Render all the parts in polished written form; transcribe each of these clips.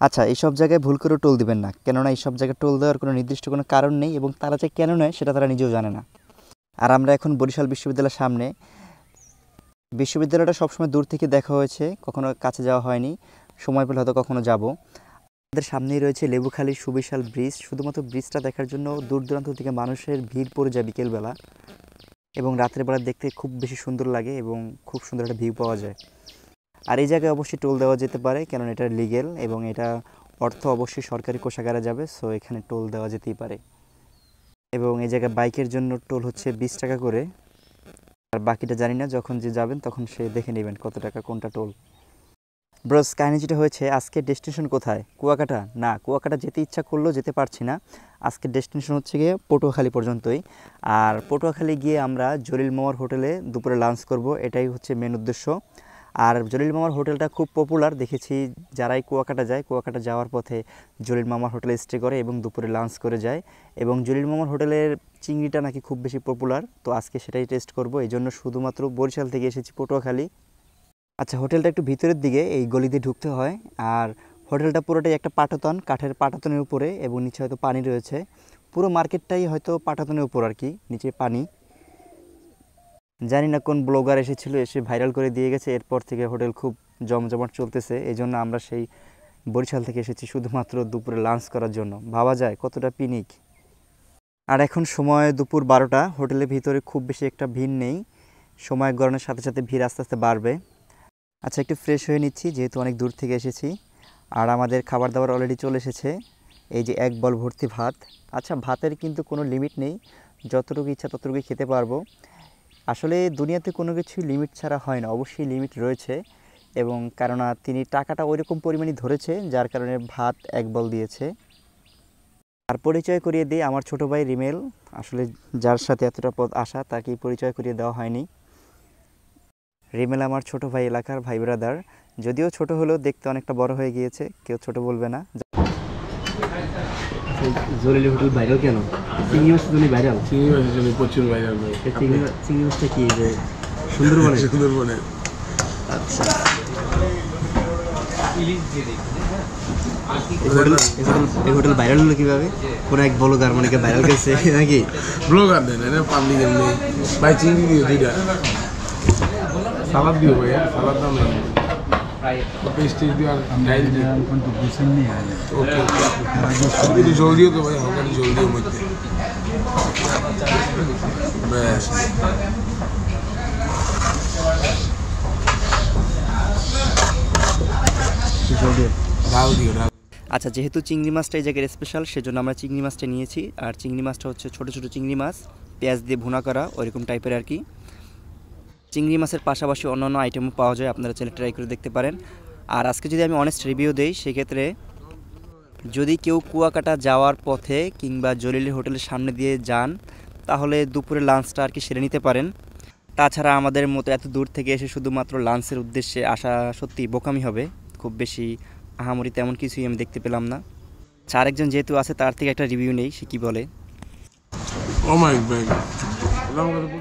আচ্ছা, এইসব জায়গায় ভুল করে টোল দিবেন না, কেননা এইসব জায়গায় টোল দেওয়ার কোনো নির্দিষ্ট কোনো কারণ নেই এবং তারা যে কেন নেয় সেটা তারা নিজেও জানে না। আর আমরা এখন বরিশাল বিশ্ববিদ্যালয়ের সামনে। বিশ্ববিদ্যালয়টা সবসময় দূর থেকে দেখা হয়েছে, কখনো কাছে যাওয়া হয়নি, সময় পেলে হয়তো কখনো যাব। আমাদের সামনেই রয়েছে লেবুখালীর সুবিশাল ব্রিজ। শুধুমাত্র ব্রিজটা দেখার জন্য দূর দূরান্ত থেকে মানুষের ভিড় পড়ে যায় বিকেলবেলা, এবং রাতের বেলা দেখতে খুব বেশি সুন্দর লাগে এবং খুব সুন্দর একটা ভিউ পাওয়া যায়। আর এই জায়গায় অবশ্যই টোল দেওয়া যেতে পারে, কারণ এটা লিগেল এবং এটা অর্থ অবশ্যই সরকারি কোষাগারে যাবে, সো এখানে টোল দেওয়া যেতেই পারে। এবং এই জায়গায় বাইকের জন্য টোল হচ্ছে 20 টাকা করে, আর বাকিটা জানি না, যখন যে যাবেন তখন সে দেখে নেবেন কত টাকা কোনটা টোল। ব্রোস, কাহিনী যেটা হয়েছে, আজকের ডেস্টিনেশন কোথায়? কুয়াকাটা না, কুয়াকাটা যেতে ইচ্ছা করলেও যেতে পারছি না। আজকের ডেস্টিনেশন হচ্ছে গিয়ে পটুয়াখালী পর্যন্তই। আর পটুয়াখালী গিয়ে আমরা জলিল মামার হোটেলে দুপুরে লাঞ্চ করব, এটাই হচ্ছে মেন উদ্দেশ্য। আর জলিল মামার হোটেলটা খুব পপুলার, দেখেছি যারাই কুয়াকাটা যায়, কুয়াকাটা যাওয়ার পথে জলিল মামার হোটেলে স্টে করে এবং দুপুরে লাঞ্চ করে যায়। এবং জলিল মামার হোটেলের চিংড়িটা নাকি খুব বেশি পপুলার, তো আজকে সেটাই টেস্ট করব। এই জন্য শুধুমাত্র বরিশাল থেকে এসেছি পটুয়াখালী। আচ্ছা, হোটেলটা একটু ভিতরের দিকে, এই গলি দিয়ে ঢুকতে হয়। আর হোটেলটা পুরোটাই একটা পাটাতন, কাঠের পাটাতনের উপরে, এবং নিচে হয়তো পানি রয়েছে। পুরো মার্কেটটাই হয়তো পাটাতনের উপর আর কি, নিচে পানি। জানি না কোন ব্লগার এসেছিল, এসে ভাইরাল করে দিয়ে গেছে, এরপর থেকে হোটেল খুব জমজমাট চলতেছে। এই জন্য আমরা সেই বরিশাল থেকে এসেছি শুধুমাত্র দুপুরে লাঞ্চ করার জন্য। ভাবা যায় কতটা পিনিক। আর এখন সময় দুপুর 12টা, হোটেলের ভিতরে খুব বেশি একটা ভিড় নেই, সময় গড়ানোর সাথে সাথে ভিড় আস্তে আস্তে বাড়বে। আচ্ছা, একটু ফ্রেশ হয়ে নিচ্ছি যেহেতু অনেক দূর থেকে এসেছি। আর আমাদের খাবার দাবার অলরেডি চলে এসেছে। এই যে এক বল ভর্তি ভাত। আচ্ছা, ভাতের কিন্তু কোনো লিমিট নেই, যতটুকু ইচ্ছা ততটুকুই খেতে পারবো। আসলে দুনিয়াতে কোনো কিছুই লিমিট ছাড়া হয় না, অবশ্যই লিমিট রয়েছে। এবং কেননা তিনি টাকাটা ওইরকম পরিমাণই ধরেছে, যার কারণে ভাত এক বল দিয়েছে। আর পরিচয় করিয়ে দিই, আমার ছোটো ভাই রিমেল। আসলে যার সাথে এতটা পথ আসা, তাকে পরিচয় করিয়ে দেওয়া হয়নি। রিমেল আমার ছোট ভাই, এলাকার ভাই ব্রাদার। যদিও ছোট হলেও দেখতে অনেকটা বড় হয়ে গিয়েছে, কেউ ছোট বলবে না। জলিল হোটেল ভাইরাল কেন? চিংড়ি মাছের জন্য ভাইরাল? চিংড়ি মাছের জন্য প্রচুর ভাইরাল ভাই। চিংড়ি মাছটা কি যে সুন্দরবনে? সুন্দরবনে। আচ্ছা, এই হোটেল ভাইরাল হলো কিভাবে? কোনো এক ব্লগার মানে ভাইরাল করেছে নাকি? ব্লগার দেন না, পাবলিক এমনি। ভাই চিংড়ি দিও দুইটা, সালাদ দিও ভাই, সালাদ দাও না, পেস্টি দিও আর ডাইল দিও। ওকে, একটু জলদিও তো ভাই, হালকা জলদিও মধ্যে ব্যাস। ডাল দিও, ডাল। আচ্ছা, যেহেতু চিংড়ি মাছটা এই জায়গার স্পেশাল, সেজন্য আমরা চিংড়ি মাছটা নিয়েছি। আর চিংড়ি মাছটা হচ্ছে ছোটো ছোটো চিংড়ি মাছ, পেঁয়াজ দিয়ে ভুনা করা ওইরকম টাইপের আর কি। চিংড়ি মাছের পাশাপাশি অন্যান্য আইটেমও পাওয়া যায়, আপনারা চাইলে ট্রাই করে দেখতে পারেন। আর আজকে যদি আমি অনেস্ট রিভিউ দেই, সেক্ষেত্রে যদি কেউ কুয়াকাটা যাওয়ার পথে কিংবা জলিলের হোটেলের সামনে দিয়ে যান, তাহলে দুপুরে লাঞ্চটা আর কি সেরে নিতে পারেন। তাছাড়া আমাদের মতো এত দূর থেকে এসে শুধুমাত্র লাঞ্চের উদ্দেশ্যে আসা সত্যি বোকামি হবে। খুব বেশি আহামরি তেমন কিছুই আমি দেখতে পেলাম না। আচ্ছা, আরেকজন যেহেতু আছে, তার থেকে একটা রিভিউ নেই, সে কী বলে।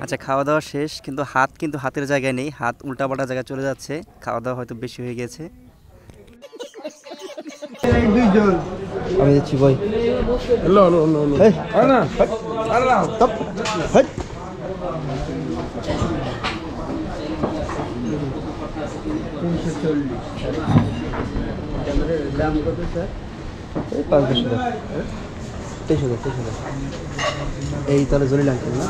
আচ্ছা, খাওয়া দাওয়া শেষ, কিন্তু হাতের জায়গায় নেই, হাত উল্টাপাল্টা জায়গায় চলে যাচ্ছে। খাওয়া দাওয়া হয়তো বেশি হয়ে গেছে। আমি যাচ্ছি ভাই। দাম কত স্যার? 5,000 23,000। এই তাহলে জলিল আঙ্কেল না?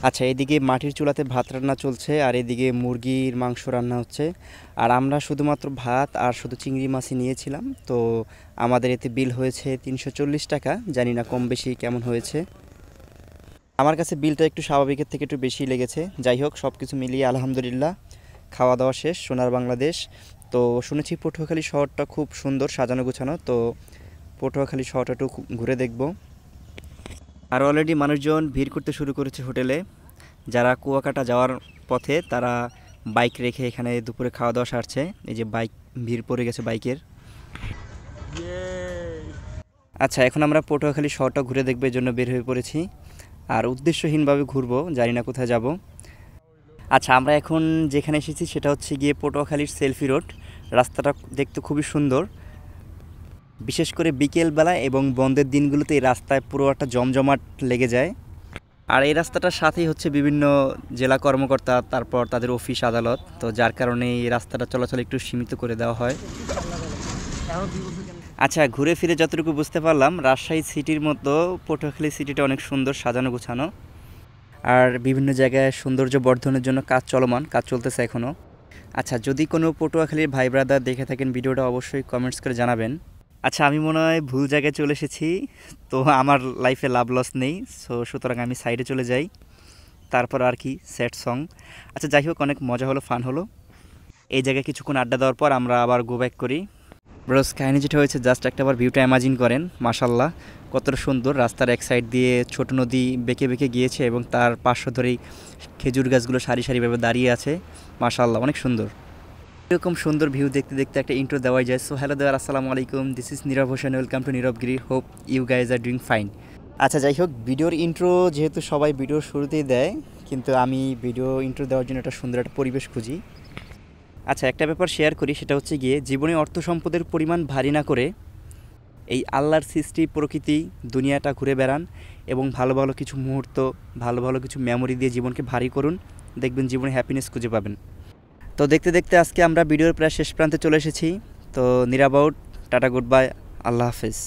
আচ্ছা, এদিকে মাটির চুলাতে ভাত রান্না চলছে, আর এদিকে মুরগির মাংস রান্না হচ্ছে। আর আমরা শুধুমাত্র ভাত আর শুধু চিংড়ি মাছই নিয়েছিলাম, তো আমাদের এতে বিল হয়েছে 340 টাকা। জানি না কম বেশি কেমন হয়েছে। আমার কাছে বিলটা একটু স্বাভাবিকের থেকে একটু বেশি লেগেছে। যাই হোক, সব কিছু মিলিয়ে আলহামদুলিল্লাহ খাওয়া দাওয়া শেষ। সোনার বাংলাদেশ। তো শুনেছি পটুয়াখালী শহরটা খুব সুন্দর, সাজানো গোছানো, তো পটুয়াখালী শহরটা একটু ঘুরে দেখব। আর অলরেডি মানুষজন ভিড় করতে শুরু করেছে হোটেলে। যারা কুয়াকাটা যাওয়ার পথে, তারা বাইক রেখে এখানে দুপুরে খাওয়া দাওয়া সারছে। এই যে বাইক, ভিড় পড়ে গেছে বাইকের। আচ্ছা, এখন আমরা পটুয়াখালী শহরটা ঘুরে দেখব, এই জন্য বের হয়ে পড়েছি। আর উদ্দেশ্যহীনভাবে ঘুরবো, জানি না কোথায় যাব। আচ্ছা, আমরা এখন যেখানে এসেছি সেটা হচ্ছে গিয়ে পটুয়াখালীর সেলফি রোড। রাস্তাটা দেখতে খুবই সুন্দর, বিশেষ করে বিকেলবেলা এবং বন্ধের দিনগুলোতে এই রাস্তায় পুরো একটা জমজমাট লেগে যায়। আর এই রাস্তাটার সাথেই হচ্ছে বিভিন্ন জেলা কর্মকর্তা, তারপর তাদের অফিস আদালত, তো যার কারণে এই রাস্তাটা চলাচল একটু সীমিত করে দেওয়া হয়। আচ্ছা, ঘুরে ফিরে যতটুকু বুঝতে পারলাম, রাজশাহী সিটির মতো পটুয়াখালী সিটিটা অনেক সুন্দর, সাজানো গোছানো। আর বিভিন্ন জায়গায় সৌন্দর্য বর্ধনের জন্য কাজ চলতেছে এখনও। আচ্ছা, যদি কোনো পটুয়াখালীর ভাই ব্রাদার দেখে থাকেন ভিডিওটা, অবশ্যই কমেন্টস করে জানাবেন। আচ্ছা, আমি মনে হয় ভুল জায়গায় চলে এসেছি, তো আমার লাইফে লাভ লস নেই, সুতরাং আমি সাইডে চলে যাই। তারপর আর কি স্যাড সং। আচ্ছা, যাই হোক, অনেক মজা হলো, ফান হলো। এই জায়গায় কিছুক্ষণ আড্ডা দেওয়ার পর আমরা আবার গো ব্যাক করি। ব্রোস, কাহিনি যেটা হয়েছে, জাস্ট একটা আবার ভিউটা ইমাজিন করেন। মাশাল্লাহ, কতটা সুন্দর। রাস্তার এক সাইড দিয়ে ছোট নদী বেঁকে বেঁকে গিয়েছে এবং তার পার্শ্ব ধরেই খেজুর গাছগুলো সারি সারিভাবে দাঁড়িয়ে আছে। মাশাল্লাহ, অনেক সুন্দর। এরকম সুন্দর ভিউ দেখতে দেখতে একটা ইন্ট্রো দেওয়াই যায়। সো হ্যালো দেওয়ার, আসসালামু আলাইকুম, this is Nirob Hossain, welcome to Nirobgiri. Hope you guys are doing fine. আচ্ছা, যাই হোক, ভিডিওর ইন্ট্রো যেহেতু সবাই ভিডিওর শুরুতেই দেয়, কিন্তু আমি ভিডিও ইন্ট্রো দেওয়ার জন্য একটা সুন্দর একটা পরিবেশ খুঁজি। আচ্ছা, একটা ব্যাপার শেয়ার করি, সেটা হচ্ছে গিয়ে জীবনে অর্থ সম্পদের পরিমাণ ভারী না করে এই আল্লাহর সৃষ্টি প্রকৃতি দুনিয়াটা ঘুরে বেড়ান এবং ভালো ভালো কিছু মুহূর্ত, ভালো ভালো কিছু মেমোরি দিয়ে জীবনকে ভারী করুন, দেখবেন জীবনে হ্যাপিনেস খুঁজে পাবেন। তো দেখতে দেখতে আজকে আমরা ভিডিওর প্রায় শেষ প্রান্তে চলে এসেছি। তো নিরাবাউট, টাটা, গুড বাই, আল্লাহ হাফেজ।